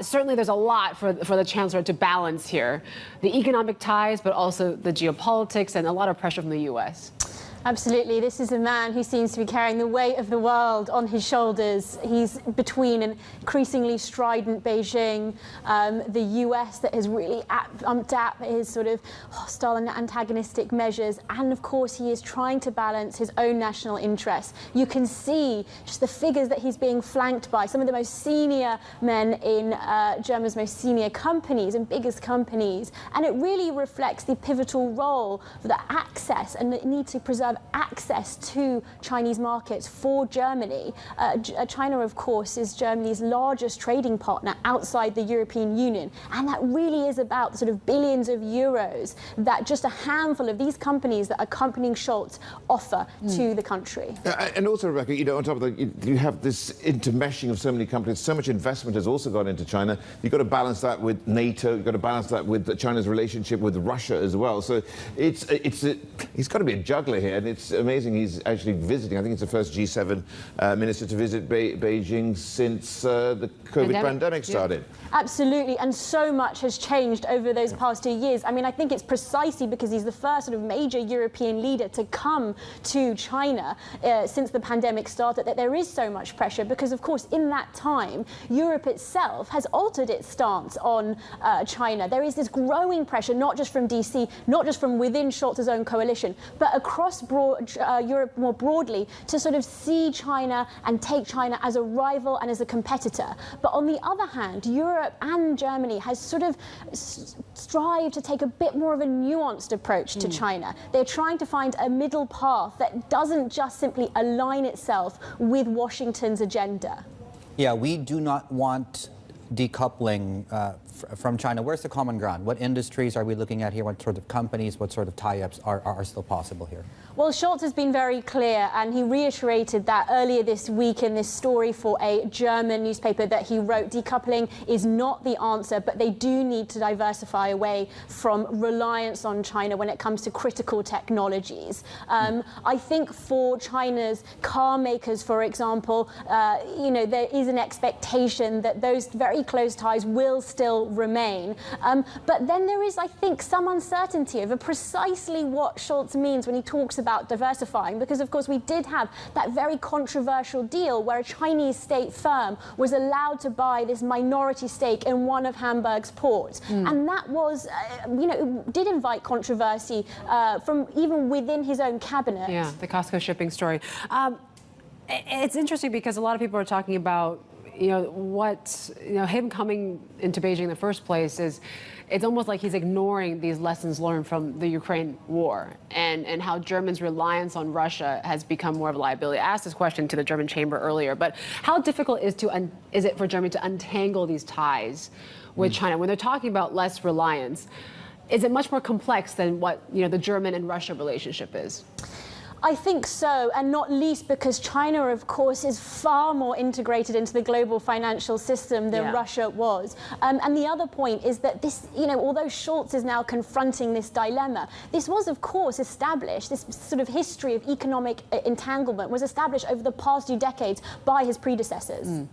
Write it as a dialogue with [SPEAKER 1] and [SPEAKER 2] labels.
[SPEAKER 1] Certainly there's a lot for the Chancellor to balance here. The economic ties, but also the geopolitics and a lot of pressure from the U.S.
[SPEAKER 2] Absolutely. This is a man who seems to be carrying the weight of the world on his shoulders. He's between an increasingly strident Beijing, the US that has really amped up his sort of hostile and antagonistic measures, and of course he is trying to balance his own national interests. You can see just the figures that he's being flanked by, some of the most senior men in Germany's most senior companies and biggest companies, and it really reflects the pivotal role for the access and the need to preserve access to Chinese markets for Germany. China, of course, is Germany's largest trading partner outside the European Union, and that really is about the sort of billions of euros that just a handful of these companies that are accompanying Scholz offer to the country.
[SPEAKER 3] And also, Rebecca, you know, on top of that, you have this intermeshing of so many companies. So much investment has also gone into China. You've got to balance that with NATO. You've got to balance that with China's relationship with Russia as well. So he's got to be a juggler here. And it's amazing he's actually visiting. I think it's the first G7 minister to visit Beijing since the COVID pandemic started.
[SPEAKER 2] Yeah. Absolutely, and so much has changed over those past 2 years. I mean, I think it's precisely because he's the first sort of major European leader to come to China since the pandemic started that there is so much pressure, because of course in that time Europe itself has altered its stance on China. There is this growing pressure, not just from DC, not just from within Scholz's own coalition, but across Europe more broadly, to sort of see China and take China as a rival and as a competitor. But on the other hand, Europe and Germany has sort of strived to take a bit more of a nuanced approach to China. They're trying to find a middle path that doesn't just simply align itself with Washington's agenda.
[SPEAKER 4] Yeah, we do not want decoupling from China. Where's the common ground? What industries are we looking at here? What sort of companies, what sort of tie-ups are still possible here?
[SPEAKER 2] Well, Scholz has been very clear, and he reiterated that earlier this week in this story for a German newspaper that he wrote. Decoupling is not the answer, but they do need to diversify away from reliance on China when it comes to critical technologies. I think for China's car makers, for example, you know, there is an expectation that those very close ties will still remain. But then there is, I think, some uncertainty over precisely what Scholz means when he talks about diversifying, because of course we did have that very controversial deal where a Chinese state firm was allowed to buy this minority stake in one of Hamburg's ports. And that was, you know, did invite controversy from even within his own cabinet.
[SPEAKER 1] Yeah, the Costco shipping story. It's interesting because a lot of people are talking about, you know, him coming into Beijing in the first place is, it's almost like he's ignoring these lessons learned from the Ukraine war and how Germans' reliance on Russia has become more of a liability. I asked this question to the German chamber earlier, but how difficult is it for Germany to untangle these ties with China when they're talking about less reliance? Is it much more complex than what, you know, the German and Russia relationship is?
[SPEAKER 2] I think so, and not least because China, of course, is far more integrated into the global financial system than Russia was. And the other point is that this, you know, although Scholz is now confronting this dilemma, this was, of course, established, this sort of history of economic entanglement was established over the past 2 decades by his predecessors.